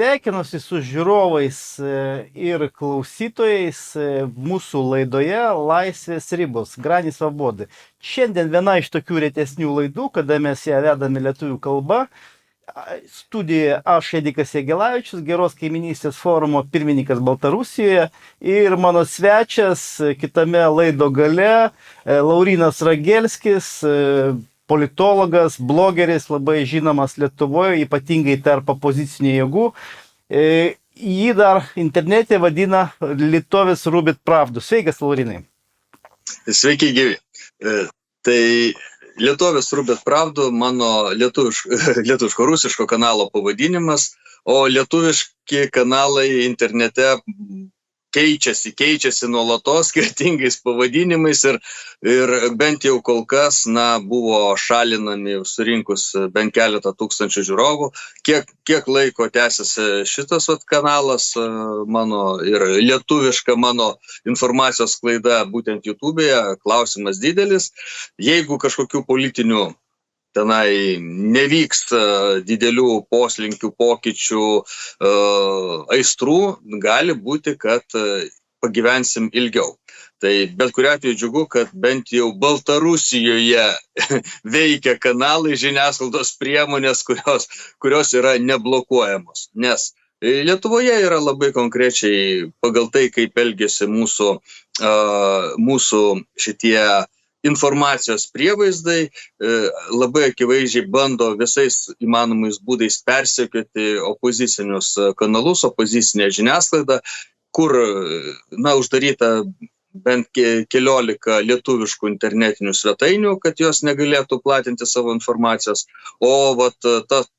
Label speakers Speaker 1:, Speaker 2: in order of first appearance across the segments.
Speaker 1: sveikinuosi su žiūrovais ir klausytojais mūsų laidoje Laisvės ribos, Grani Svobody. Šiandien viena iš tokių retesnių laidų, kada mes ją vedame lietuvių kalba. Studijoje aš, Edikas Jagelavičius, Geros kaiminystės forumo pirmininkas Baltarusijoje, ir mano svečias kitame laido gale Laurynas Ragelskis, politologas, blogeris, labai žinomas Lietuvoje, ypatingai tarp opozicinių jėgų. Jį dar internete vadina Lietuvis Rubit Pravdu. Sveikas, Laurynai.
Speaker 2: Sveiki, gyvi. Tai Lietuvis Rubit Pravdu mano lietuviško-rusiško kanalo pavadinimas, o lietuviški kanalai internete keičiasi nuolatos skirtingais pavadinimais ir bent jau kol kas buvo šalinami surinkus bent keletą tūkstančių žiūrovų. Kiek laiko tęsiasi šitas kanalas mano ir lietuviška mano informacijos sklaida būtent YouTube'e, klausimas didelis. Jeigu kažkokių politinių tenai nevyks didelių poslinkių, pokyčių, aistrų, gali būti, kad pagyvensim ilgiau. Tai bet kuriuo atveju džiugu, kad bent jau Baltarusijoje veikia kanalai, žiniasklaidos priemonės, kurios yra neblokuojamos. Nes Lietuvoje yra labai konkrečiai pagal tai, kaip elgiasi mūsų šitie informacijos prievaizdai, labai akivaizdžiai bando visais įmanomais būdais persekioti opozicinius kanalus, opozicinę žiniasklaidą, kur uždaryta bent 15 lietuviškų internetinių svetainių, kad jos negalėtų platinti savo informacijos. O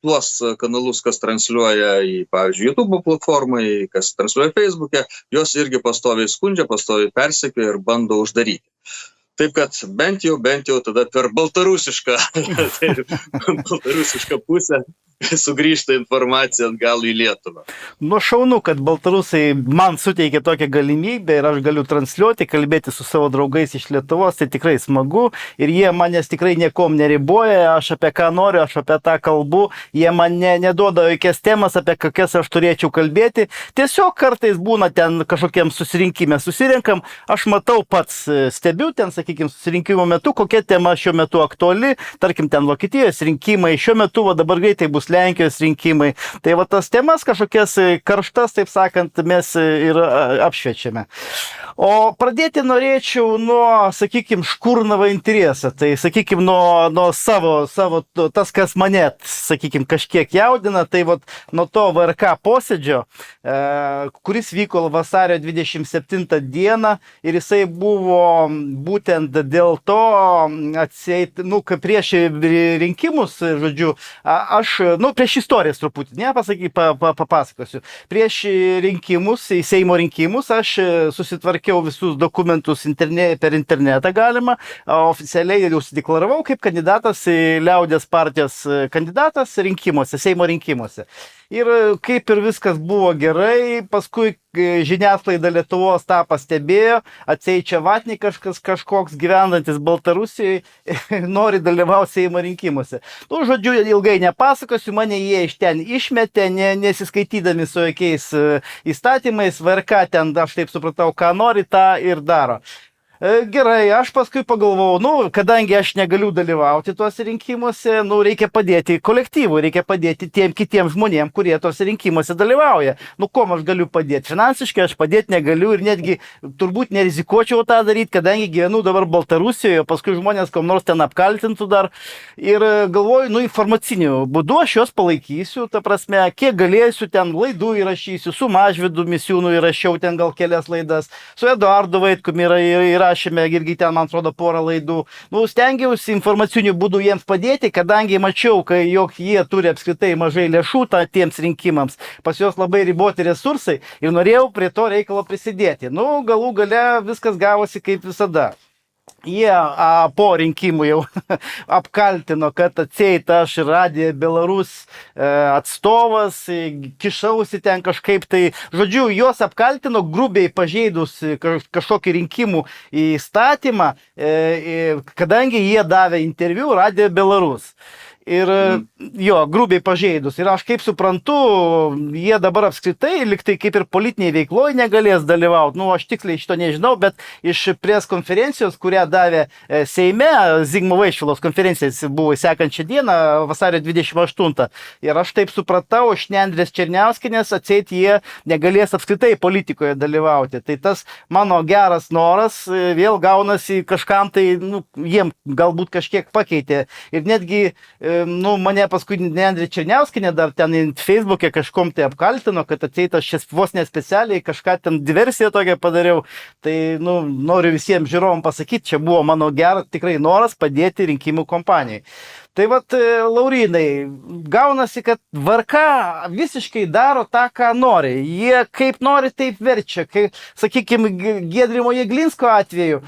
Speaker 2: tuos kanalus, kas transliuoja į, pavyzdžiui, YouTube platformą, kas transliuoja Facebook'e, jos irgi pastoviai skundžia, pastoviai persekioja ir bando uždaryti. Taip kad bent jau tada per baltarusišką pusę sugrįžta informacija atgal į Lietuvą.
Speaker 1: Šaunu, kad baltarusai man suteikė tokią galimybę ir aš galiu transliuoti, kalbėti su savo draugais iš Lietuvos, tai tikrai smagu ir jie manęs tikrai niekom neriboja, aš apie ką noriu, aš apie tą kalbu, jie man neduoda jokias temas, apie kokias aš turėčiau kalbėti. Tiesiog kartais būna ten kažkokiem susirinkime susirinkam, aš matau pats, stebiu ten, sakykime, susirinkimo metu, kokia tema šiuo metu aktuali, tarkim, ten Vokietijos rinkimai, šiuo metu dabar greitai bus Lenkijos rinkimai. Tai tas temas kažkokias karštas, taip sakant, mes ir apšviečiame. O pradėti norėčiau nuo, sakykime, škurnavo interesą. Tai, sakykime, nuo savo, tas, kas mane, sakykime, kažkiek jaudina, tai nuo to VRK posėdžio, kuris vyko vasario 27 dieną ir jisai buvo būtent dėl to atseit, kaip prieš rinkimus, žodžiu, aš, prieš istorijas truputį, papasakosiu. Prieš rinkimus, į Seimo rinkimus, aš susitvarkiau visus dokumentus per internetą galima, oficialiai užsideklaravau kaip kandidatas, Liaudies partijos kandidatas rinkimuose, Seimo rinkimuose. Ir kaip ir viskas buvo gerai, paskui žiniasklaida Lietuvos tą pastebėjo, atseit Vatnikas kažkoks gyvenantis Baltarusijoje nori dalyvauti Seimo rinkimuose. Žodžiu, ilgai nepasakosiu, mane jie iš ten išmetė, nesiskaitydami su jokiais įstatymais, VRK ten, aš taip supratau, ką nori, tą ir daro. Gerai, aš paskui pagalvojau, kadangi aš negaliu dalyvauti tuose rinkimuose, reikia padėti kolektyvui, reikia padėti tiem kitiem žmonėm, kurie tuose rinkimuose dalyvauja. Kom aš galiu padėti? Finansiškai aš padėti negaliu ir netgi turbūt nerizikuočiau tą daryti, kadangi gyvenu dabar Baltarusijoje, paskui žmonės kom nors ten apkaltintų dar. Ir galvoju, informaciniu būdu aš juos palaikysiu, ta prasme, kiek galėsiu, ten laidų įrašysiu, su Mažvydu Misiūnu įrašiau ten gal kelias laidas, su Eduardu Vaitkumi įrašėme irgi ten, man atrodo, porą laidų. Stengiausi informaciniu būdu jiems padėti, kadangi mačiau, jog jie turi apskritai mažai lėšų tiems rinkimams, pas juos labai riboti resursai ir norėjau prie to reikalo prisidėti. Galų gale viskas gavosi kaip visada. Jie po rinkimų jau apkaltino, kad atseit aš Radija Belarus atstovas, kišausi ten kažkaip tai. Žodžiu, juos apkaltino grubiai pažeidus kažkokį rinkimų įstatymą, kadangi jie davė interviu Radija Belarus. ir jo, grubiai pažeidus. Ir aš kaip suprantu, jie dabar apskritai liktai kaip ir politiniai veikloje negalės dalyvauti. Nu, aš tiksliai šito nežinau, bet iš pres konferencijos, kurią davė Seime, Zigmo Vaišvilos konferencijos buvo sekančią dieną, vasario 28. Ir aš taip supratau, iš Nendrės Černiauskinės atseit jie negalės apskritai politikoje dalyvauti. Tai tas mano geras noras vėl gaunasi kažkam tai, nu, jiem galbūt kažkiek pakeitė. Ir netgi nu, mane paskui Nendrė Černiauskinė dar ten Facebook'e kažkom tai apkaltino, kad atseit aš vos nespecialiai kažką ten diversiją tokią padariau. Tai, nu, noriu visiems žiūrovom pasakyti, čia buvo mano geras tikrai noras padėti rinkimų kompanijai. Tai vat, Laurynai, gaunasi, kad VRK visiškai daro tą, ką nori. Jie kaip nori, taip verčia. Kai, sakykime, Giedrimo Jeglinsko atveju,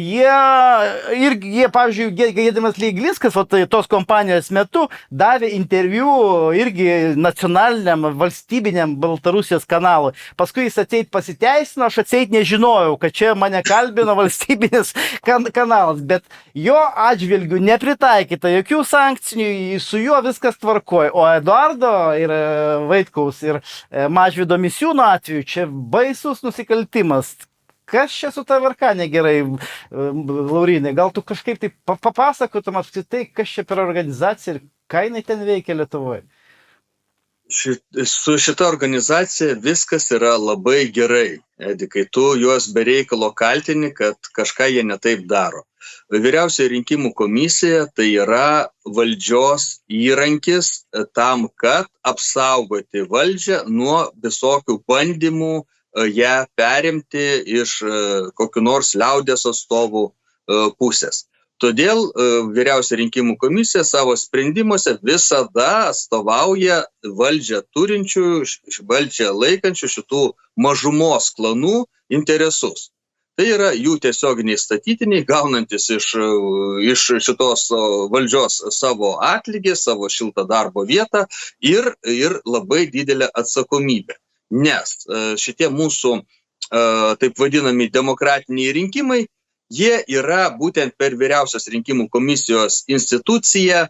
Speaker 1: jie pavyzdžiui, Giedrimas Jeglinskas tos kompanijos metu davė interviu irgi nacionaliniam, valstybiniam Baltarusijos kanalui. Paskui jis atseit pasiteisino, aš atseit nežinojau, kad čia mane kalbino valstybinis kanalas, bet jo atžvilgių nepritaikyta jokių sankcijų, su juo viskas tvarkoja. O Eduardo ir Vaitkaus ir Mažvydo Misiūno atveju čia baisus nusikaltimas. Kas čia su ta VRK negerai, Laurynai? Gal tu kažkaip tai papasakotum apskritai, kas čia per organizacija ir ką jinai ten veikia Lietuvoje?
Speaker 2: Su šita organizacija viskas yra labai gerai, Edikai. Tu juos be reikalo kaltini, kad kažką jie netaip daro. Vyriausioji rinkimų komisija tai yra valdžios įrankis tam, kad apsaugoti valdžią nuo visokių bandymų ją perimti iš kokių nors liaudies atstovų pusės. Todėl vyriausioji rinkimų komisija savo sprendimuose visada atstovauja valdžią turinčių, valdžią laikančių šitų mažumos klanų interesus. Tai yra jų tiesioginiai statytiniai, gaunantis iš šitos valdžios savo atlygį, savo šiltą darbo vietą ir labai didelę atsakomybę. Nes šitie mūsų taip vadinami demokratiniai rinkimai, jie yra būtent per vyriausios rinkimų komisijos instituciją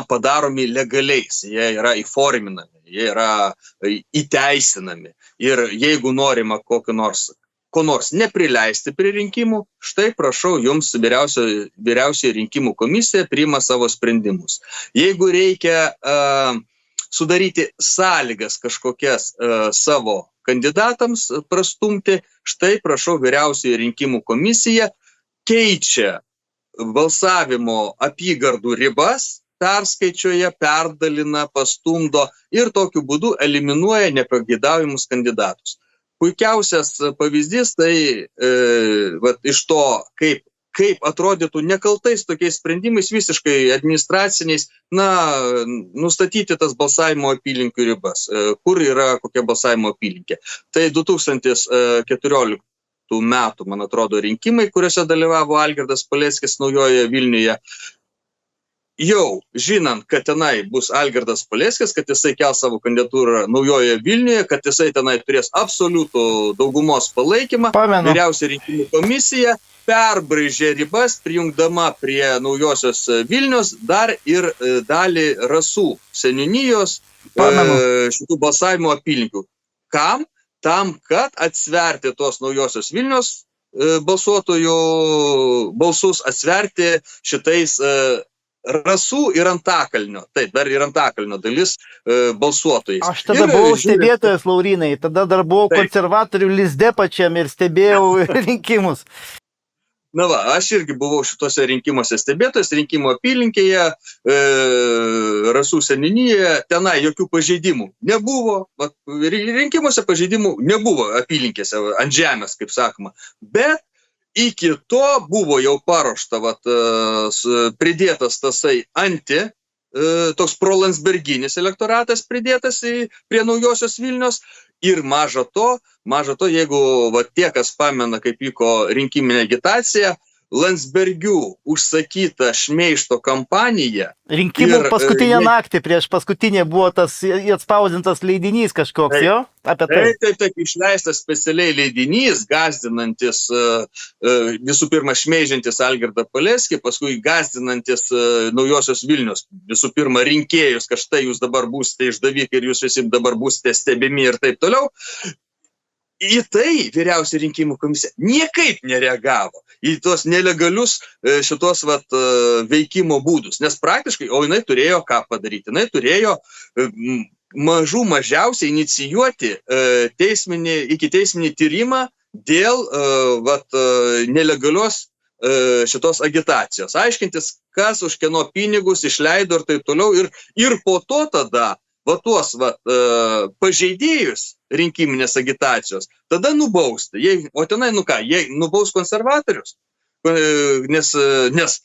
Speaker 2: padaromi legaliais, jie yra įforminami, jie yra įteisinami. Ir jeigu norima ko nors neprileisti prie rinkimų, štai prašau, jums vyriausioji rinkimų komisija priima savo sprendimus. Jeigu reikia sudaryti sąlygas kažkokias savo kandidatams prastumti, štai prašau, vyriausioji rinkimų komisija keičia balsavimo apygardų ribas, perskaičiuoja, perdalina, pastumdo ir tokiu būdu eliminuoja nepageidaujamus kandidatus. Puikiausias pavyzdys tai iš to, kaip atrodytų nekaltais tokiais sprendimais, visiškai administraciniais, nustatyti tas balsavimo apylinkių ribas, kur yra kokia balsavimo apylinkė. Tai 2014 metų, man atrodo, rinkimai, kuriuose dalyvavo Algirdas Paleckis Naujojoje Vilniuje. Jau žinant, kad tenai bus Algirdas Paleckis, kad jisai kels savo kandidatūrą Naujojoje Vilniuje, kad jisai tenai turės absoliutų daugumos palaikymą, vyriausioji rinkimų komisija perbraižė ribas, prijungdama prie Naujosios Vilnios dar ir dalį Rasų seniūnijos šitų balsavimo apylinkių. Kam? Tam, kad atsverti tos Naujosios Vilnios balsuotojų balsus, atsverti šitais Rasų ir Antakalnio, taip, dar ir Antakalnio dalis balsuotojais.
Speaker 1: Aš tada buvau stebėtojas, Laurynai, tada dar buvau konservatorių lizde pačiam ir stebėjau rinkimus.
Speaker 2: Na va, aš irgi buvau šituose rinkimuose stebėtojas, rinkimų apylinkėje, Rasų seniūnijoje, tenai jokių pažeidimų nebuvo, rinkimuose pažeidimų nebuvo apylinkėse, ant žemės, kaip sakoma, bet iki to buvo jau paruošta, pridėtas tasai toks prolandsberginis elektoratas pridėtas prie Naujosios Vilnios ir maža to, jeigu tie, kas pamena, kaip vyko rinkiminė agitacija, Landsbergių užsakyta šmeižto kampanija.
Speaker 1: Rinkimų paskutinę naktį, prieš paskutinę buvo tas atspausdintas leidinys kažkoks,
Speaker 2: Taip.
Speaker 1: jo? Apie tai.
Speaker 2: Taip, išleistas specialiai leidinys, gazdinantis, visų pirma, šmeižiantis Algirdą Paleckį, paskui gazdinantis Naujosios Vilnios, visų pirma, rinkėjus, kad štai jūs dabar būsite išdavikai ir jūs visi dabar būsite stebimi ir taip toliau. Į tai vyriausia rinkimų komisija niekaip nereagavo į tuos nelegalius šitos veikimo būdus, nes praktiškai, o jinai turėjo ką padaryti, jinai turėjo mažiausiai inicijuoti iki teisminį tyrimą dėl nelegalios šitos agitacijos, aiškintis, kas už kieno pinigus išleido ir taip toliau, ir po to tada tuos pažeidėjus rinkiminės agitacijos, tada nubausti. O tenai, jie nubaus konservatorius, nes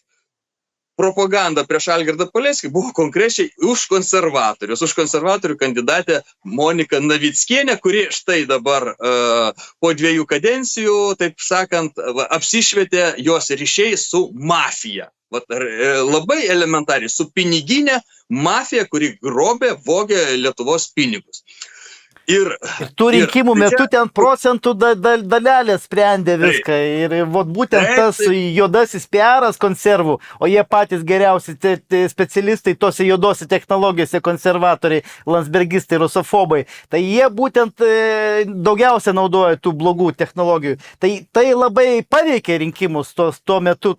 Speaker 2: propaganda prieš Algirdą Paleckį buvo konkrečiai už konservatorius, už konservatorių kandidatę Moniką Navickienę, kuri štai dabar po 2 kadencijų, taip sakant, apsišvietė jos ryšiai su mafija. Labai elementariai, su piniginė mafija, kuri grobė, vogė Lietuvos pinigus. Ir
Speaker 1: tų rinkimų metu ten procentų dalelė sprendė viską. Ir būtent tas juodasis PR'as konservų, o jie patys geriausi specialistai tose juodose technologijose, konservatoriai, landsbergistai, rusofobai, tai jie būtent daugiausia naudoja tų blogų technologijų. Tai labai paveikė rinkimus tuo metu.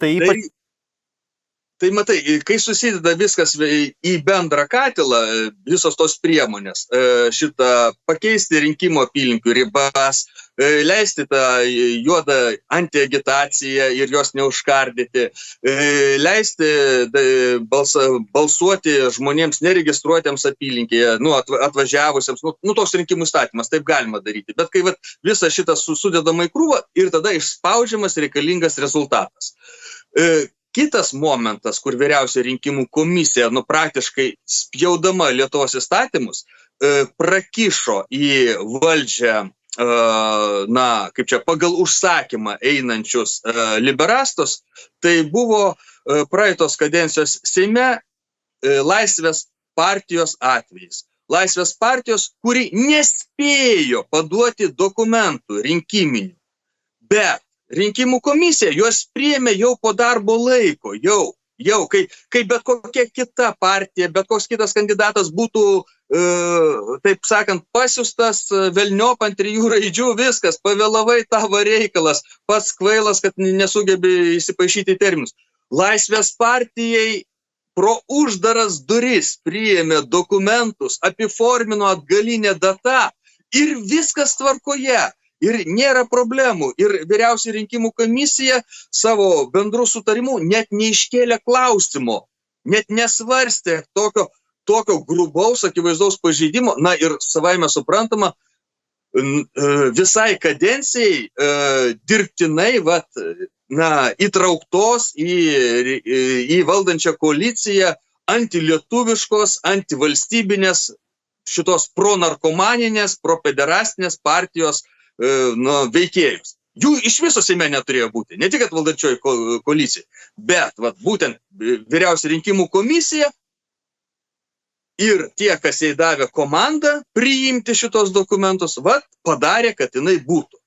Speaker 2: Tai matai, kai susideda viskas į bendrą katilą, visos tos priemonės, pakeisti rinkimo apylinkių ribas, leisti tą juodą antiagitaciją ir jos neužkardyti, leisti balsuoti žmonėms neregistruotiems apylinkėje, atvažiavusiems, toks rinkimų įstatymas, taip galima daryti. Bet kai visą šitą sudedama į krūvą ir tada išspaudžiamas reikalingas rezultatas. Kitas momentas, kur vyriausia rinkimų komisija, praktiškai spjaudama Lietuvos įstatymus, prakišo į valdžią, pagal užsakymą einančius liberastus, tai buvo praeitos kadencijos Seime Laisvės partijos atvejis. Laisvės partijos, kuri nespėjo paduoti dokumentų rinkiminių, bet rinkimų komisija juos priėmė jau po darbo laiko, kai bet kokia kita partija, bet koks kitas kandidatas būtų, taip sakant, pasiustas velniop ant 3 raidžių, viskas, pavėlavai tavo reikalas, pats kvailas, kad nesugebė įsipaišyti terminus. Laisvės partijai pro uždaras duris priėmė dokumentus, apiformino atgalinę datą ir viskas tvarkoje. Ir nėra problemų. Ir vyriausia rinkimų komisija savo bendrų sutarimų net neiškėlė klausimo, net nesvarstė tokio grubaus, akivaizdaus pažeidimo. Ir savaime suprantama, visai kadencijai dirbtinai įtrauktos į valdančią koaliciją antilietuviškos, antivalstybinės, šitos pronarkomaninės, propederastinės partijos veikėjus. Jų iš viso Seime neturėjo būti, ne tik valdančioji koalicija, bet būtent vyriausia rinkimų komisija ir tie, kas jai davė komandą priimti šitos dokumentus, padarė, kad jinai būtų.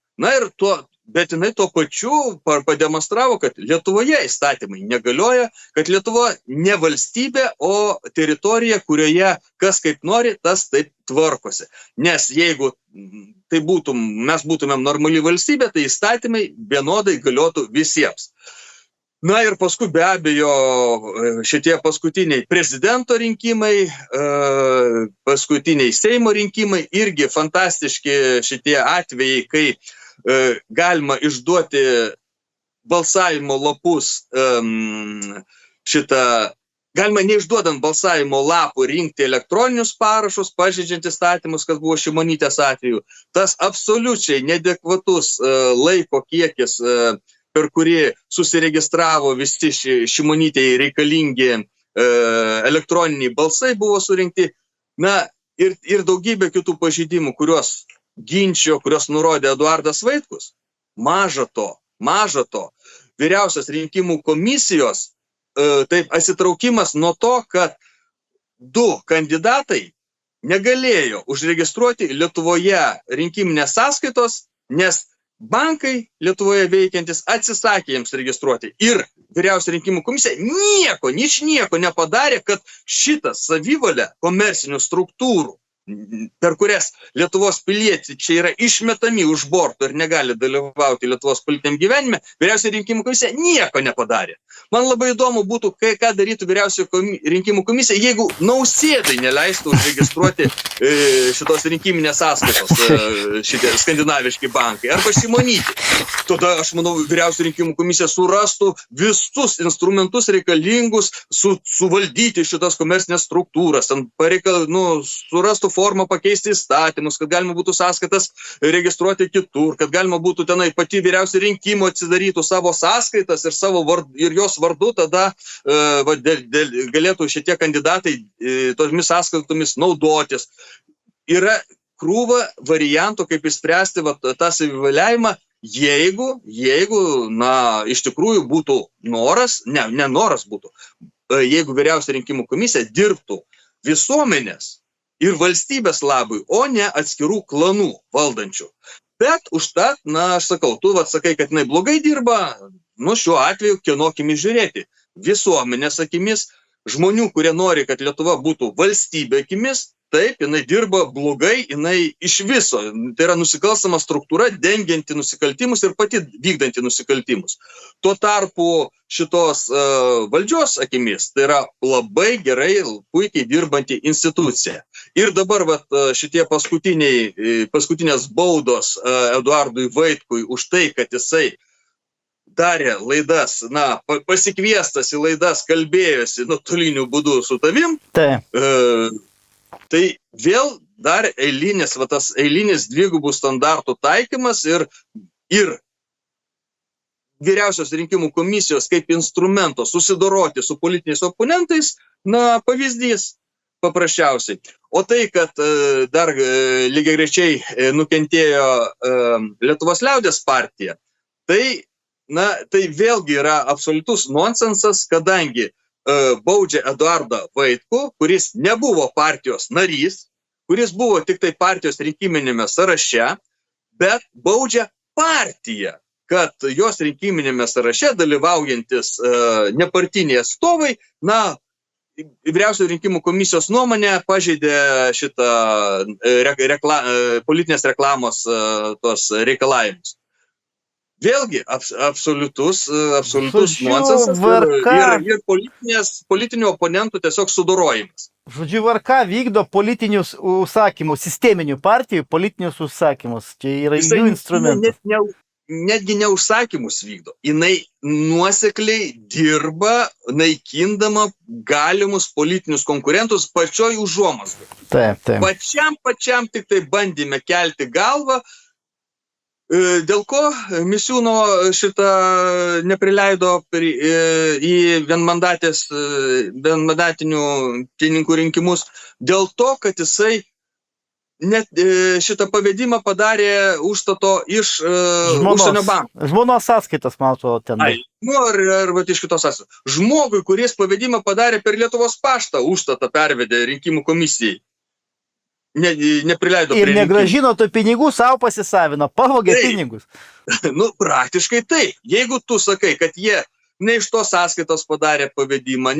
Speaker 2: Bet jinai tuo pačiu pademonstravo, kad Lietuvoje įstatymai negalioja, kad Lietuva ne valstybė, o teritorija, kurioje kas kaip nori, tas taip tvarkosi. Nes jeigu mes būtumėm normali valstybė, tai įstatymai vienodai galiotų visiems. Ir paskui be abejo šitie paskutiniai prezidento rinkimai, paskutiniai Seimo rinkimai, irgi fantastiški šitie atvejai, kai galima išduoti balsavimo lapus, galima neišduodant balsavimo lapų rinkti elektroninius parašus, pažeidžiant įstatymus, kas buvo Šimonytės atveju. Tas absoliučiai neadekvatus laiko kiekis, per kurį susiregistravo visi Šimonytei reikalingi elektroniniai balsai buvo surinkti. Ir daugybė kitų pažeidimų, kuriuos ginčio, kurios nurodė Eduardas Vaitkus. Maža to. vyriausios rinkimų komisijos taip atsitraukimas nuo to, kad du kandidatai negalėjo užregistruoti Lietuvoje rinkiminės sąskaitos, nes bankai Lietuvoje veikiantis atsisakė jiems registruoti. Ir vyriausia rinkimų komisija nieko nepadarė, kad šitą savivalę komercinių struktūrų, per kurias Lietuvos piliečiai čia yra išmetami už borto ir negali dalyvauti Lietuvos politiniam gyvenime, vyriausia rinkimų komisija nieko nepadarė. Man labai įdomu būtų, ką darytų vyriausia rinkimų komisija, jeigu Nausėdai neleistų užregistruoti šitos rinkiminės sąskaitos, šitie skandinaviški bankai, arba Šimonytė. Tada, aš manau, vyriausia rinkimų komisija surastų visus instrumentus reikalingus suvaldyti šitas komercinės struktūras, surastų formą pakeisti įstatymus, kad galima būtų sąskaitas registruoti kitur, kad galima būtų tenai pati vyriausia rinkimų atsidarytų savo sąskaitas ir jos vardu tada galėtų šitie kandidatai tomis sąskaitomis naudotis. Yra krūva variantų, kaip išspręsti tą savivaliavimą, jeigu, iš tikrųjų būtų noras, ne noras būtų, jeigu vyriausia rinkimų komisija dirbtų visuomenės ir valstybės labui, o ne atskirų klanų valdančių. Bet užtat, aš sakau, tu sakai, kad jinai blogai dirba, šiuo atveju kieno akimis žiūrėti. Visuomenės akimis, žmonių, kurie nori, kad Lietuva būtų valstybė akimis, taip, jinai dirba blogai, jinai iš viso. Tai yra nusikalstama struktūra, dengianti nusikaltimus ir pati vykdanti nusikaltimus. Tuo tarpu šitos valdžios akimis, tai yra labai gerai, puikiai dirbanti institucija. Ir dabar šitie paskutinės baudos Eduardui Vaitkui už tai, kad jisai darė laidas, pasikviestas į laidas, kalbėjosi nuotoliniu būdu su tavim. Tai vėl dar eilinis dvigubų standartų taikymas ir vyriausios rinkimų komisijos kaip instrumento susidoroti su politiniais oponentais, pavyzdys paprasčiausiai. O tai, kad dar lygiagrečiai nukentėjo Lietuvos liaudės partija, tai vėlgi yra absoliutus nonsensas, kadangi baudžia Eduardą Vaitkų, kuris nebuvo partijos narys, kuris buvo tik tai partijos rinkiminėme sąraše, bet baudžia partiją, kad jos rinkiminėme sąraše dalyvaujantis nepartiniai atstovai, vyriausios rinkimų komisijos nuomonė pažeidė šitą politinės reklamos tos reikalavimus. Vėlgi, absoliutus nonsensas ir politinių oponentų tiesiog sudorojimas.
Speaker 1: Žodžiu, VRK vykdo politinius užsakymus, sisteminių partijų politinius užsakymus. Čia yra jų instrumentas.
Speaker 2: Netgi ne užsakymus vykdo. Jinai nuosekliai dirba, naikindama galimus politinius konkurentus pačioj užuomazgoj.
Speaker 1: Taip.
Speaker 2: Pačiam tik tai bandyme kelti galvą, dėl ko Misiūno šitą neprileido į vienmandatinių apylinkų rinkimus, dėl to, kad jisai net šitą pavedimą padarė užstato iš užsienio banko.
Speaker 1: Žmonos sąskaitas, man atrodo, ten.
Speaker 2: Arba iš kitos sąskaitos. Žmogui, kuris pavedimą padarė per Lietuvos paštą, užstatą pervedė rinkimų komisijai. Neprileido
Speaker 1: ir negrąžino tų pinigų, savo pasisavino, pavogė pinigus.
Speaker 2: Praktiškai taip. Jeigu tu sakai, kad jie ne iš tos sąskaitos padarė pavedimą,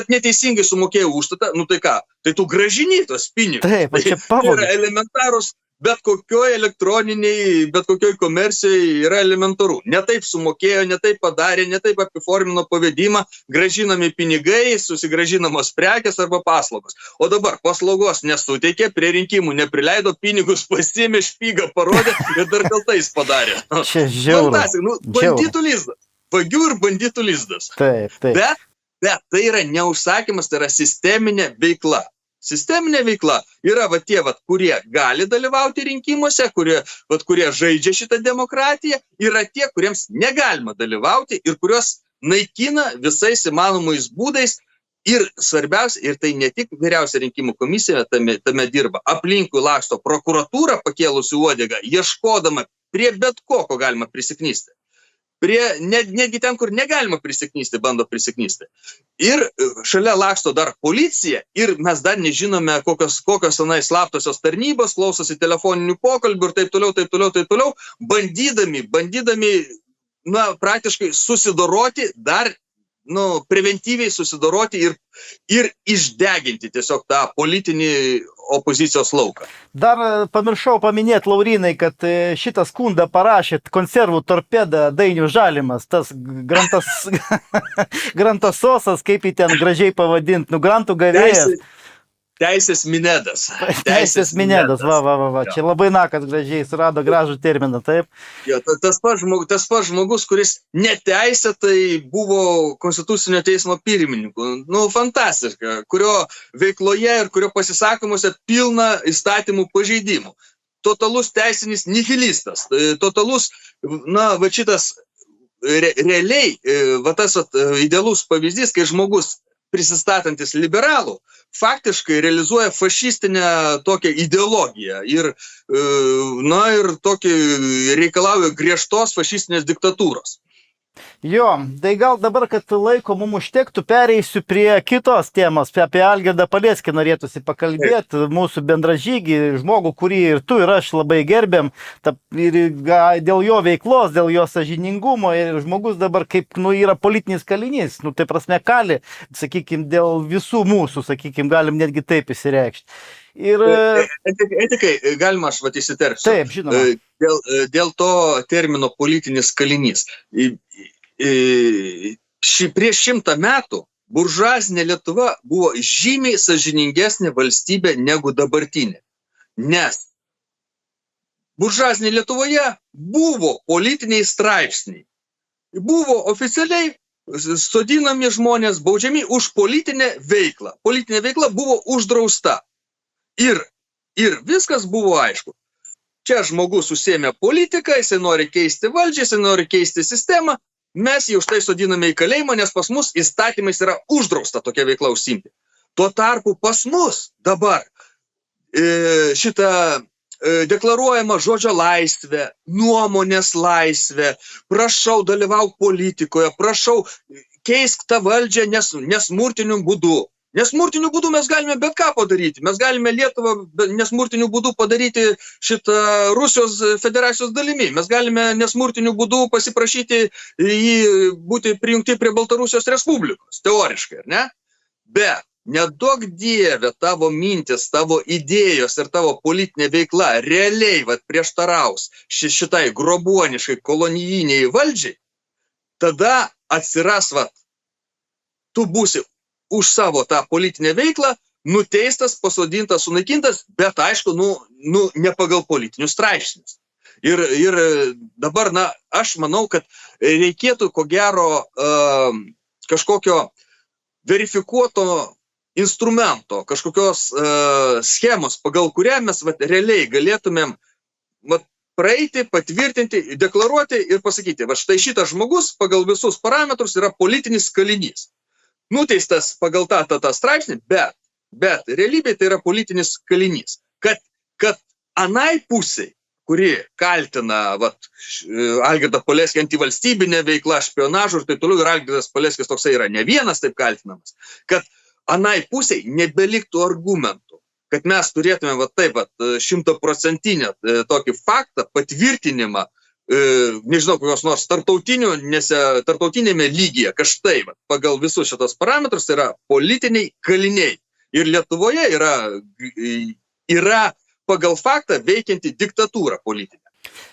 Speaker 2: neteisingai sumokėjo užstatą, tai ką? Tai tu grąžini tos pinigus.
Speaker 1: Taip, čia pavogė.
Speaker 2: Tai yra elementarus, bet kokioj elektroniniai, bet kokioj komercijai yra elementaru. Ne taip sumokėjo, ne taip padarė, ne taip apiformino pavedimą, grąžinami pinigai, susigrąžinamos prekės arba paslaugos. O dabar paslaugos nesuteikė, prie rinkimų neprileido, pinigus pasiėmė, špygą parodė ir dar kaltais padarė.
Speaker 1: Čia žiauru.
Speaker 2: Bandytų lizdas. Vagių ir bandytų lizdas.
Speaker 1: Taip.
Speaker 2: Bet tai yra ne užsakymas, tai yra sisteminė veikla. Sisteminė veikla yra tie, kurie gali dalyvauti rinkimuose, kurie žaidžia šitą demokratiją, yra tie, kuriems negalima dalyvauti ir kurios naikina visais įmanomais būdais. Ir svarbiausia, ir tai ne tik vyriausia rinkimų komisija tame dirba, aplinkui laksto prokuratūra pakėlusi uodegą, ieškodama prie bet ko galima prisiknysti. netgi ten, kur negalima prisiknysti, bando prisiknysti. Ir šalia laksto dar policija ir mes dar nežinome, kokios tenai slaptosios tarnybos, klausosi telefoninių pokalbių ir taip toliau, bandydami, na, praktiškai susidoroti dar, preventyviai susidoroti ir išdeginti tiesiog tą politinį opozicijos lauką.
Speaker 1: Dar pamiršau paminėti, Laurinai, kad šitą skundą parašė konservų torpeda Dainius Žalimas, tas Grantososas, kaip jį ten gražiai pavadinti, grantų gavėjas.
Speaker 2: Teisės Minedas.
Speaker 1: Teisės Minedas, va. Čia labai nakas gražiai surado gražų terminą, taip?
Speaker 2: Jo, tas pats žmogus, kuris neteisėtai buvo Konstitucinio teismo pirmininku. Fantastika, kurio veikloje ir kurio pasisakymuose pilna įstatymų pažeidimų. Totalus teisinis nihilistas. Totalus, va šitas realiai, va tas idealus pavyzdys, kai žmogus prisistatantis liberalų, faktiškai realizuoja fašistinę tokią ideologiją ir tokį reikalauja griežtos fašistinės diktatūros.
Speaker 1: Jo, tai gal dabar, kad laiko mums užtektų, pereisiu prie kitos temos, apie Algirdą Paleckį norėtųsi pakalbėti, mūsų bendražygį, žmogų, kurį ir tu ir aš labai gerbėm, ir dėl jo veiklos, dėl jo sąžiningumo, ir žmogus dabar kaip, yra politinis kalinys, tai prasme kali, sakykime, dėl visų mūsų, sakykime, galim netgi taip įsireikšti. Ir...
Speaker 2: Etikai, galima aš įsiterpsiu.
Speaker 1: Taip, žinoma.
Speaker 2: Dėl to termino politinis kalinys. Prieš 100 metų buržuazinė Lietuva buvo žymiai sąžiningesnė valstybė negu dabartinė. Nes buržuazinė Lietuvoje buvo politiniai straipsniai. Buvo oficialiai sodinami žmonės baudžiami už politinę veiklą. Politinė veikla buvo uždrausta. Ir viskas buvo aišku. Čia žmogus užsiėmė politiką, jisai nori keisti valdžią, jisai nori keisti sistemą, mes jį už tai sodiname į kalėjimą, nes pas mus įstatymais yra uždrausta tokia veikla užsiimti. Tuo tarpu pas mus dabar šitą deklaruojama žodžio laisvė, nuomonės laisvė, prašau dalyvauk politikoje, prašau keisk tą valdžią nesmurtiniu būdu. Nesmurtiniu būdu mes galime bet ką padaryti. Mes galime Lietuvą nesmurtiniu būdu padaryti šitą Rusijos federacijos dalimi. Mes galime nesmurtiniu būdu pasiprašyti jį būti prijungti prie Baltarusijos Respublikos, teoriškai, ar ne? Bet neduok Dieve tavo mintis, tavo idėjos ir tavo politinė veikla realiai prieštaraus šitai grobuoniškai kolonijiniai valdžiai, tada atsiras, tu būsi už savo tą politinę veiklą, nuteistas, pasodintas, sunaikintas, bet aišku, ne pagal politinius straipsnius. Ir dabar, aš manau, kad reikėtų ko gero kažkokio verifikuoto instrumento, kažkokios schemos, pagal kurią mes realiai galėtumėm praeiti, patvirtinti, deklaruoti ir pasakyti, štai šitas žmogus pagal visus parametrus yra politinis kalinys. Nuteistas pagal tą straipsnį, bet realybėje tai yra politinis kalinys. Kad anai pusiai, kuri kaltina Algirdą Paleckį antivalstybinę veiklą, špionažų ir taip toliau, ir Algirdas Paleckis toksai yra ne vienas taip kaltinamas, kad anai pusiai nebeliktų argumentų, kad mes turėtume 100% tokį faktą, patvirtinimą, nežinau, kokios nors tarptautinėme lygyje, kad štai pagal visus šitos parametrus yra politiniai kaliniai. Ir Lietuvoje yra pagal faktą veikianti diktatūra politinė.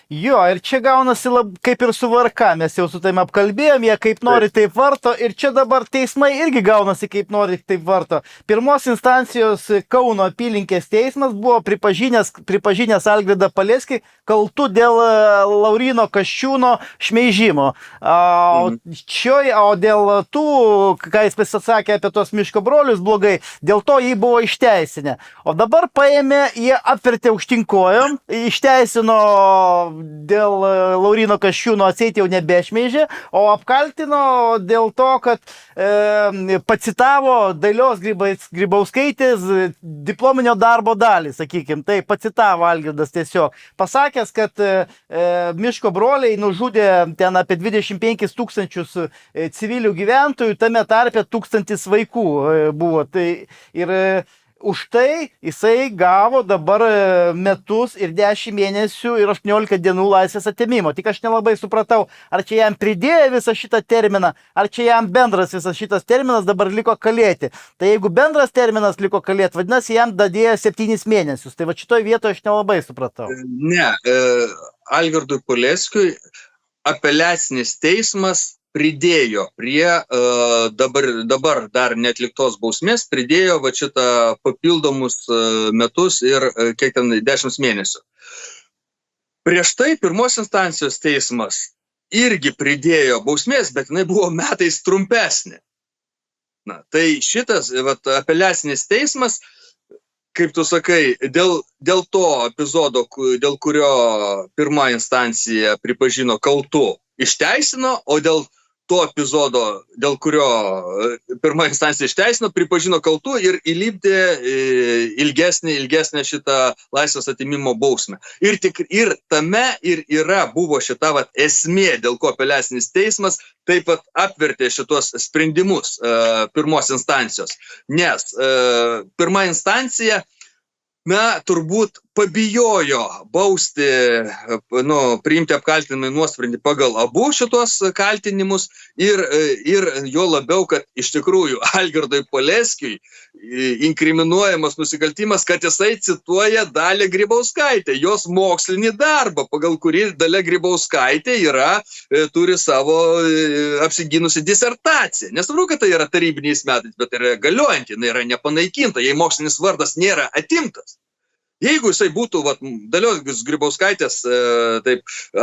Speaker 1: Jo, ir čia gaunasi kaip ir su VRK, mes jau su taim apkalbėjom, jie kaip nori taip varto, ir čia dabar teismai irgi gaunasi kaip nori taip varto. Pirmos instancijos Kauno apylinkės teismas buvo pripažinęs Algirdą Paleckį kaltu dėl Lauryno Kasčiūno šmeižimo. O dėl tų, ką jis pasisakė apie tos miško brolius blogai, dėl to jį buvo išteisinę. O dabar paėmė, jie apvertė aukštinkojom, išteisino dėl Laurino Kasčiūno atseit jau nebešmeižė, o apkaltino dėl to, kad pacitavo Dalios Grybauskaitės diplominio darbo dalį, sakykime. Tai pacitavo Algirdas tiesiog. Pasakęs, kad miško broliai nužudė ten apie 25 000 civilių gyventojų, tame tarpe 1000 vaikų buvo. Tai ir už tai jisai gavo dabar metus ir 10 mėnesių ir 18 dienų laisvės atėmimo. Tik aš nelabai supratau, ar čia jam pridėjo visą šitą terminą, ar čia jam bendras visas šitas terminas dabar liko kalėti. Tai jeigu bendras terminas liko kalėti, vadinasi, jam dadėjo 7 mėnesius. Tai va šitoj vietoje aš nelabai supratau.
Speaker 2: Ne, Algirdui Paleckiui apeliacinis teismas pridėjo prie dabar dar neatliktos bausmės, pridėjo va šitą papildomus metus ir kiek ten 10 mėnesių. Prieš tai pirmos instancijos teismas irgi pridėjo bausmės, bet jinai buvo metais trumpesnė. Na, tai šitas apeliacinis teismas, kaip tu sakai, dėl to epizodo, dėl kurio pirma instancija pripažino kaltu, išteisino, o dėl to epizodo, dėl kurio pirma instancija išteisino, pripažino kaltu ir įlipdė ilgesnę šitą laisvės atėmimo bausmę. Ir tame ir buvo šita esmė, dėl ko apeliacinis teismas taip pat apvertė šitos sprendimus pirmos instancijos. Nes pirma instancija turbūt pabijojo bausti, priimti apkaltinimą nuosprendį pagal abu šitos kaltinimus ir jo labiau, kad iš tikrųjų Algirdui Paleckiui inkriminuojamas nusikaltimas, kad jisai cituoja Dalią Grybauskaitę, jos mokslinį darbą, pagal kurį Dalia Grybauskaitė turi savo apsigynusi disertaciją. Nesvarbu, kad tai yra tarybiniais metais, bet yra galiojanti, jinai yra nepanaikinta, jei mokslinis vardas nėra atimtas. Jeigu jisai būtų Dalios Grybauskaitės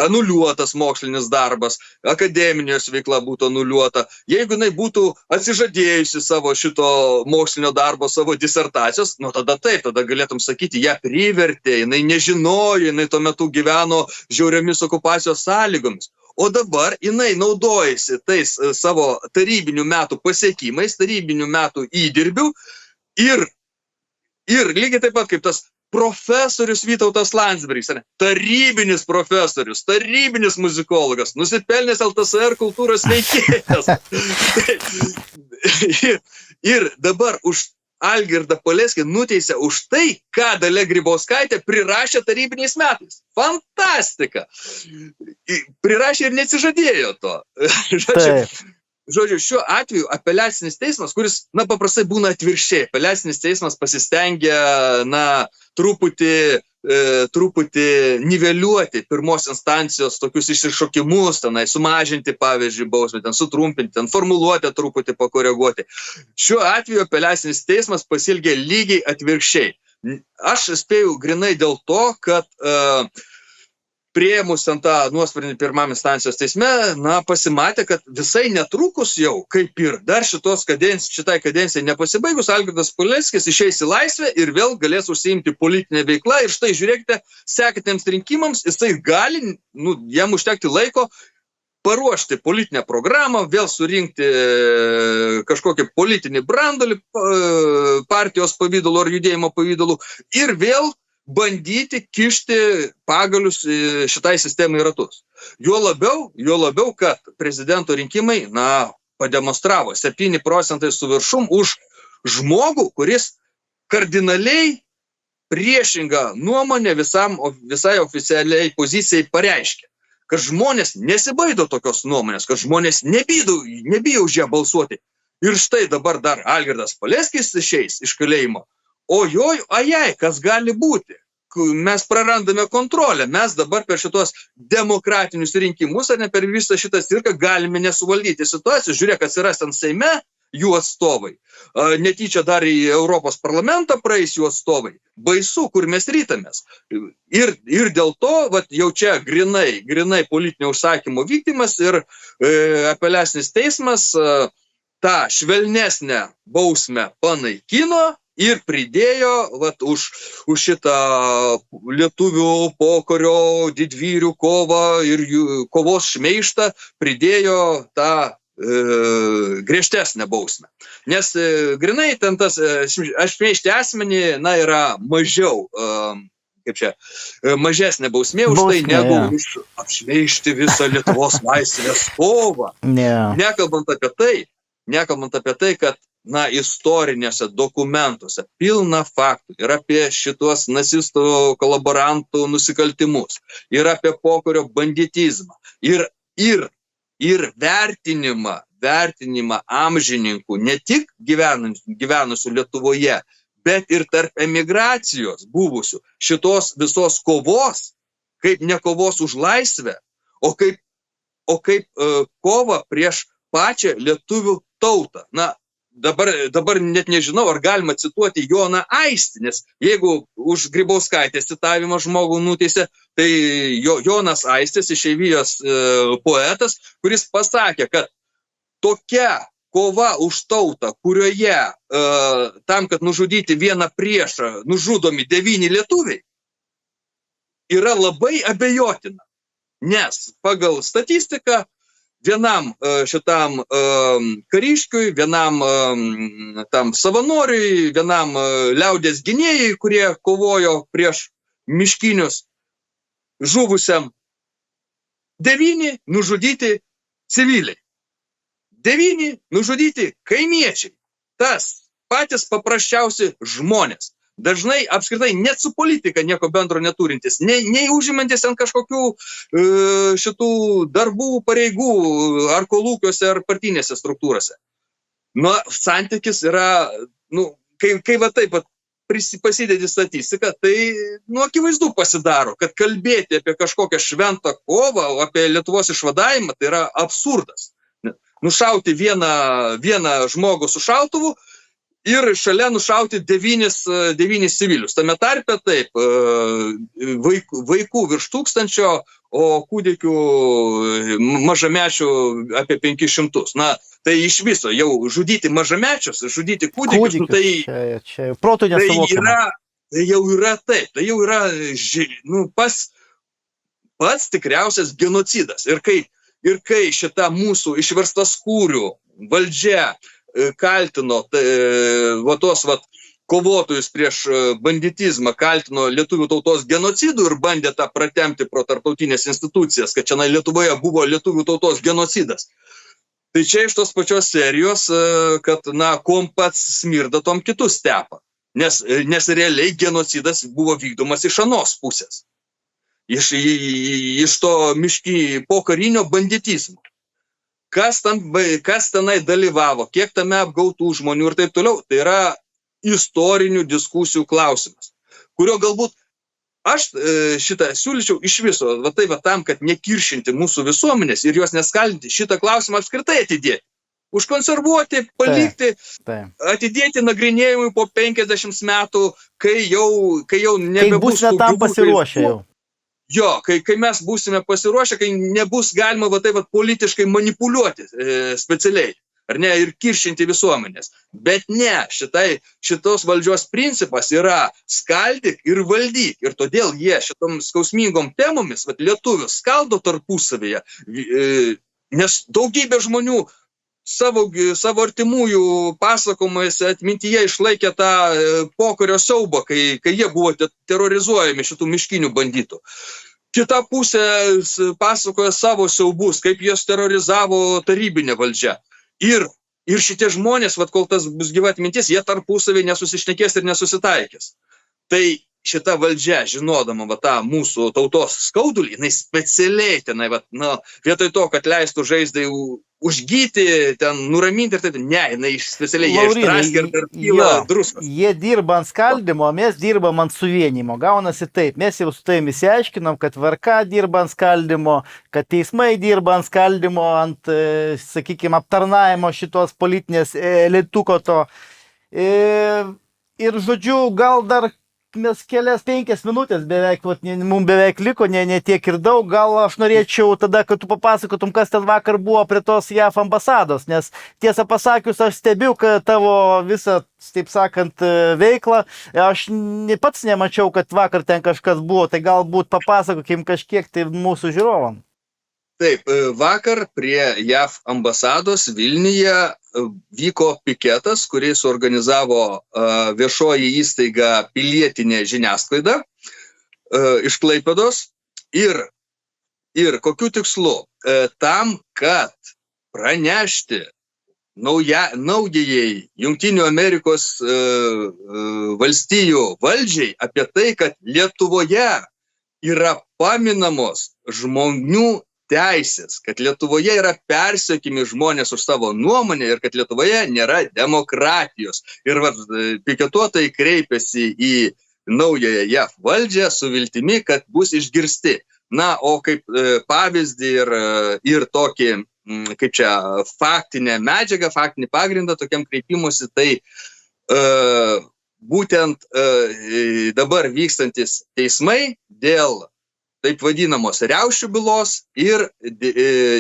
Speaker 2: anuliuotas mokslinis darbas, akademinės veikla būtų anuliuota, jeigu jinai būtų atsižadėjusi savo šito mokslinio darbo, savo disertacijos, tada taip, tada galėtum sakyti, ją privertė, jinai nežinojo, jinai tuo metu gyveno žiauriomis okupacijos sąlygomis. O dabar jinai naudojasi tais savo tarybinių metų pasiekimais, tarybinių metų įdirbių ir lygiai taip pat kaip tas profesorius Vytautas Landsbergis, tarybinis profesorius, tarybinis muzikologas, nusipelnęs LTSR kultūros veikėjas. Ir dabar už Algirdą Paleckį nuteisė už tai, ką Dalia Grybauskaitė prirašė tarybiniais metais. Fantastika! Prirašė ir neatsižadėjo to. Žodžiu, šiuo atveju apeliacinis teismas, kuris, paprastai būna atvirkščiai. Apeliacinis teismas pasistengia, truputį niveliuoti pirmos instancijos tokius išsišokimus, sumažinti, pavyzdžiui, bausmę, sutrumpinti, formuluotę truputį pakoreguoti. Šiuo atveju apeliacinis teismas pasielgė lygiai atvirkščiai. Aš spėjau grinai dėl to, kad priėmus tą nuosprendį pirmam instancijos teisme, pasimatė, kad visai netrukus jau, kaip ir dar šitai kadencijai nepasibaigus, Algirdas Paleckis išeis į laisvę ir vėl galės užsiimti politinę veiklą. Ir štai, žiūrėkite, sekantiems rinkimams, jisai gali, jam užtekti laiko paruošti politinę programą, vėl surinkti kažkokį politinį brandolį partijos pavidalu ar judėjimo pavidalu ir vėl bandyti kišti pagalius šitai sistemai ratus. Juo labiau, kad prezidento rinkimai, pademonstravo 7% su viršum už žmogų, kuris kardinaliai priešingą nuomonę visai oficialiai pozicijai pareiškė. Kad žmonės nesibaido tokios nuomonės, kad žmonės nebijo už ją balsuoti. Ir štai dabar dar Algirdas Paleckis išeis iš kalėjimo. Ajai, kas gali būti? Mes prarandame kontrolę. Mes dabar per šitos demokratinius rinkimus, ar ne per visą šitą cirką, galime nesuvaldyti situacijos. Žiūrėk, atsiras ten Seime jų atstovai. Netyčia dar į Europos parlamentą praeis jų atstovai. Baisu, kur mes rytamės. Ir dėl to, jau čia grinai politinio užsakymo vykdymas ir apeliacinis teismas tą švelnesnę bausmę panaikino Ir pridėjo, vat, už šitą lietuvių pokario didvyrių kovą ir kovos šmeištą pridėjo tą griežtesnę bausmę. Nes grinai ten tas šmeižti asmenį, yra mažiau, mažesnė bausmė už tai, negu už apšmeižti visą Lietuvos laisvės kovą. Nekalbant apie tai, kad istorinėse dokumentuose pilna faktų ir apie šitos nacistų kolaborantų nusikaltimus, ir apie pokario banditizmą, ir vertinimą amžininkų, ne tik gyvenusių Lietuvoje, bet ir tarp emigracijos buvusių šitos visos kovos, kaip ne kovos už laisvę, o kaip kova prieš pačią lietuvių tautą. Dabar net nežinau, ar galima cituoti Joną Aistį, nes jeigu už Grybauskaitės citavimą žmogų nuteisė, tai Jonas Aistis, išeivijos poetas, kuris pasakė, kad tokia kova už tautą, kurioje tam, kad nužudyti vieną priešą, nužudomi 9 lietuviai, yra labai abejotina, nes pagal statistiką vienam šitam kariškiui, vienam tam savanoriui, vienam liaudės gynėjai, kurie kovojo prieš miškinius, žuvusiam 9 nužudyti civiliai, 9 nužudyti kaimiečiai, tas patys paprasčiausi žmonės. Dažnai apskritai net su politika nieko bendro neturintis, nei užimantis ant kažkokių šitų darbų, pareigų, ar kolūkiuose, ar partinėse struktūrose. Santykis yra, kai va taip pasidedi statistiką, tai akivaizdu pasidaro, kad kalbėti apie kažkokią šventą kovą, apie Lietuvos išvadavimą, tai yra absurdas. Nušauti vieną žmogų su šautuvu, ir šalia nušauti 9 civilius. Tame tarpe taip, vaikų virš 1000, o kūdikių mažamečių apie 500. Tai iš viso jau žudyti mažamečius, žudyti kūdikius,
Speaker 1: čia protų nesuvokiama.
Speaker 2: Tai jau yra taip, tai jau yra pats tikriausias genocidas. Ir kai šita mūsų išversta skūrių valdžia kaltino tuos kovotojus prieš banditizmą, kaltino lietuvių tautos genocidų ir bandė tą pratemti pro tarptautinės institucijas, kad čia Lietuvoje buvo lietuvių tautos genocidas. Tai čia iš tos pačios serijos, kad kom pats smirda, tom kitus tepa. Nes realiai genocidas buvo vykdomas iš anos pusės. Iš to pokarinio banditizmo. Kas tenai dalyvavo, kiek tame apgautų žmonių ir taip toliau, tai yra istorinių diskusijų klausimas, kurio galbūt aš šitą siūlyčiau iš viso, tam, kad nekiršinti mūsų visuomenės ir juos neskalinti, šitą klausimą apskritai atidėti. Užkonservuoti, palikti, atidėti nagrinėjimui po 50 metų, kai jau nebebus...
Speaker 1: Kai būsime tam pasiruošę jau.
Speaker 2: Jo, kai mes būsime pasiruošę, kai nebus galima politiškai manipuliuoti specialiai, ar ne, ir kiršinti visuomenės. Bet ne, šitos valdžios principas yra skaldyk ir valdyk. Ir todėl jie šitom skausmingom temomis, lietuvius skaldo tarpusavyje, nes daugybė žmonių savo artimųjų pasakojimuose atmintyje išlaikė tą pokario siaubą, kai jie buvo terorizuojami šitų miškinių banditų. Kita pusė pasakoja savo siaubus, kaip jas terorizavo tarybinė valdžia. Ir šitie žmonės, kol tas bus gyva atmintis, jie tarpusavį nesusišnekės ir nesusitaikės. Tai šita valdžia, žinodama tą mūsų tautos skaudulį, jinai specialiai tenai, vietoj to, kad leistų žaizdai užgyti, ten nuraminti ir taip, ne, jinai specialiai jie ištraskė ir dar kyla druskas.
Speaker 1: Jie dirba ant skaldimo, mes dirbam ant suvienimo. Gaunasi taip, mes jau su tavimi išsiaiškinom, kad VRK dirba ant skaldimo, kad teismai dirba ant skaldimo, ant, sakykime, aptarnavimo šitos politinės elituko to. Ir žodžiu, gal dar mes kelias 5 minutės beveik, mums beveik liko, ne tiek ir daug. Gal aš norėčiau tada, kad tu papasakotum, kas ten vakar buvo prie tos JAF ambasados, nes tiesą pasakius, aš stebiu, kad tavo visą, taip sakant, veiklą. Aš pats nemačiau, kad vakar ten kažkas buvo, tai galbūt papasakokim kažkiek tai mūsų žiūrovam.
Speaker 2: Taip, vakar prie JAF ambasados Vilniuje vyko piketas, kurį suorganizavo viešoji įstaiga Pilietinė žiniasklaida iš Klaipėdos. Ir kokiu tikslu? Tam, kad pranešti naujajai Jungtinių Amerikos valstijų valdžiai apie tai, kad Lietuvoje yra paminamos žmonių teisės, kad Lietuvoje yra persekiami žmonės už savo nuomonę ir kad Lietuvoje nėra demokratijos. Ir piketuotojai kreipėsi į naująją JAF valdžią su viltimi, kad bus išgirsti. Na, o kaip pavyzdį ir tokį, kaip čia, faktinę medžiagą, faktinį pagrindą tokiam kreipimusi, tai būtent dabar vykstantis teismai dėl taip vadinamos riaušių bylos ir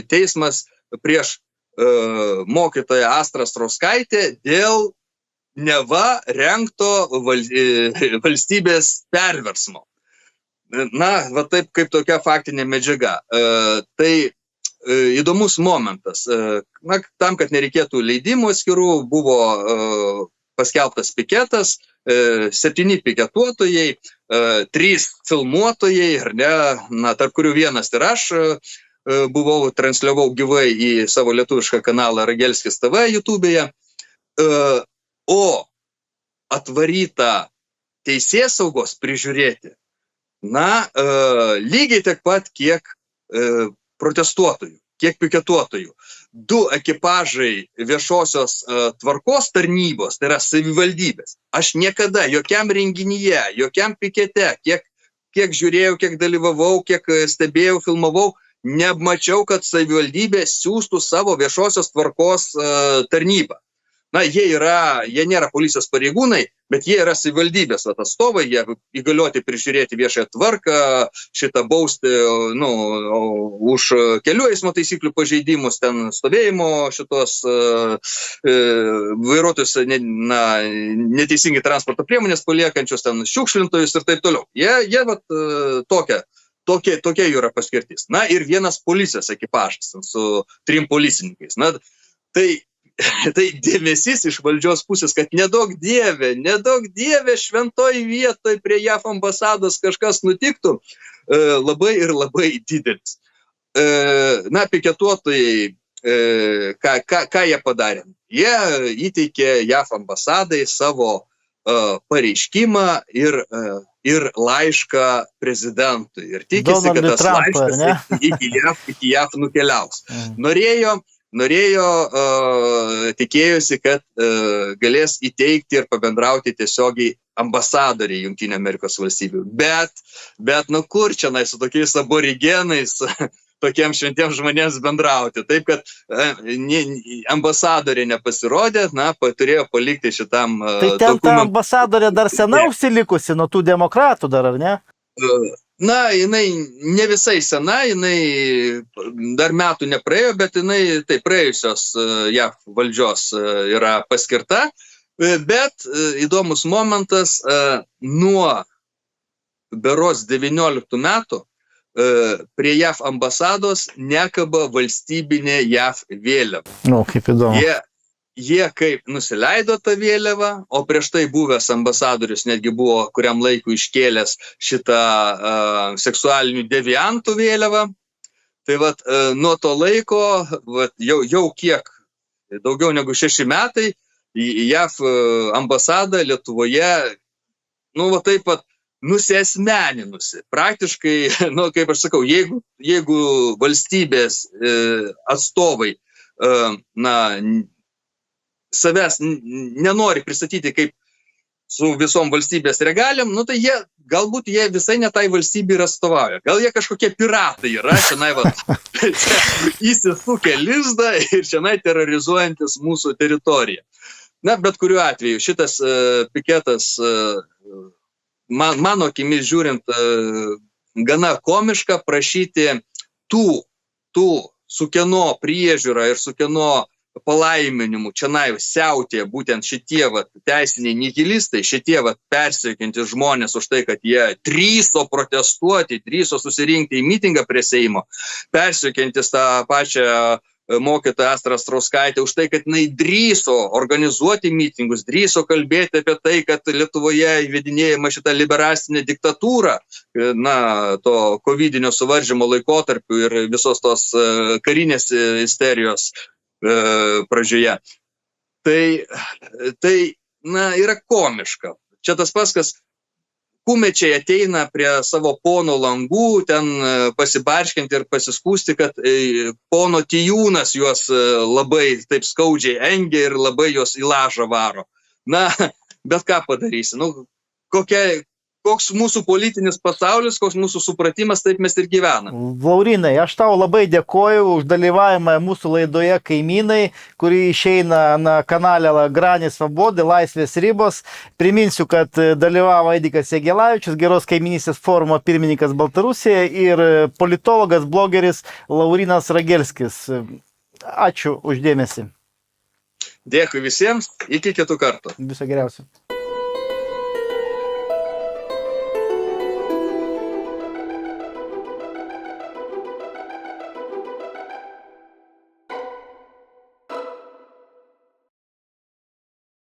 Speaker 2: teismas prieš mokytoją Astrą Strauskaitę dėl neva rengto valstybės perversmo. Na, va taip kaip tokia faktinė medžiaga. Tai įdomus momentas. Na, tam, kad nereikėtų leidimų atskirų, buvo paskelbtas piketas, 7 piketuotojai, 3 filmuotojai, ar ne, na, tarp kurių vienas ir aš transliavau gyvai į savo lietuvišką kanalą Ragelskis TV YouTube'e, o atvaryta teisėsaugos prižiūrėti, na, lygiai tiek pat, kiek protestuotojų, kiek piketuotojų. 2 ekipažai viešosios tvarkos tarnybos, tai yra savivaldybės. Aš niekada jokiam renginyje, jokiam pikete, kiek žiūrėjau, kiek dalyvavau, kiek stebėjau, filmavau, nemačiau, kad savivaldybė siūstų savo viešosios tvarkos tarnybą. Na, jie nėra policijos pareigūnai, bet jie yra savivaldybės atstovai, jie įgalioti prižiūrėti viešąją tvarką, šitą bausti už kelių eismo taisyklių pažeidimus, ten stovėjimo šitos vairuotojus neteisingai transporto priemonės paliekančius, ten šiukšlintojus ir taip toliau. Jie tokia jų yra paskirtis. Na ir vienas policijos ekipažas su 3 policininkais. Na, tai dėmesys iš valdžios pusės, kad nedaug dieve šventoj vietoj prie JAF ambasados kažkas nutiktų, labai ir labai didelis. Na, piketuotojai, ką jie padarė? Jie įteikė JAF ambasadai savo pareiškimą ir laišką prezidentui. Ir tikisi, kad tas laiškas iki JAF nukeliaus. Tikėjosi, kad galės įteikti ir pabendrauti tiesiogiai ambasadoriai Jungtinių Amerikos valstybių. Bet kur čia su tokiais aborigenais, tokiem šventiems žmonėms bendrauti. Taip, kad ambasadoriai nepasirodė, turėjo palikti šitam dokumentui.
Speaker 1: Tai ten ta ambasadorė dar sena užsilikusi nuo tų demokratų dar, ar ne?
Speaker 2: Na, jinai ne visai sena, jinai dar metų nepraėjo, bet jinai praėjusios JAF valdžios yra paskirta. Bet įdomus momentas, nuo berods 19 metų prie JAF ambasados nekaba valstybinė JAF vėliava.
Speaker 1: Kaip įdomu.
Speaker 2: Jie kaip nusileido tą vėliavą, o prieš tai buvęs ambasadorius netgi buvo kuriam laiku iškėlęs šitą seksualinių deviantų vėliavą. Tai nuo to laiko, jau kiek, daugiau negu 6 metai, JAF ambasada Lietuvoje, taip nusiasmeninusi. Praktiškai, kaip aš sakau, jeigu valstybės atstovai, savęs nenori pristatyti kaip su visom valstybės regaliam, tai galbūt jie visai ne tai valstybei ir atstovauja. Gal jie kažkokie piratai yra, šiandien įsisukę lizdą ir šiandien terrorizuojantis mūsų teritoriją. Na, bet kuriuo atveju šitas piketas mano akimis žiūrint, gana komiška prašyti tų su kieno priežiūra ir su kieno palaiminimu čionai siautė būtent šitie teisiniai nihilistai, šitie persiekiantys žmonės už tai, kad jie drįso protestuoti, drįso susirinkti į mitingą prie Seimo, persiekiantis tą pačią mokytoją Astrą Astrauskaitę už tai, kad jinai drįso organizuoti mitingus, drįso kalbėti apie tai, kad Lietuvoje įvedinėjama šitą liberacinę diktatūrą, to kovidinio suvaržymo laikotarpiu ir visos tos karinės isterijos pradžioje. Tai yra komiška. Čia tas pats, kas kumečiai ateina prie savo pono langų, ten pasibarškinti ir pasiskūsti, kad pono Tijūnas juos labai taip skaudžiai engia ir labai juos į lažą varo. Bet ką padarysi? Koks mūsų politinis pasaulis, koks mūsų supratimas, taip mes ir gyvename.
Speaker 1: Laurinai, aš tau labai dėkoju už dalyvavimą mūsų laidoje Kaimynai, kuri išeina na kanale Granys Svobody, Laisvės ribos. Priminsiu, kad dalyvavo Aidikas Jagelavičius, Geros kaiminystės forumo pirmininkas Baltarusijoje ir politologas, blogeris Laurinas Ragelskis. Ačiū už dėmesį.
Speaker 2: Dėkui visiems, iki kitų kartų.
Speaker 1: Viso geriausio.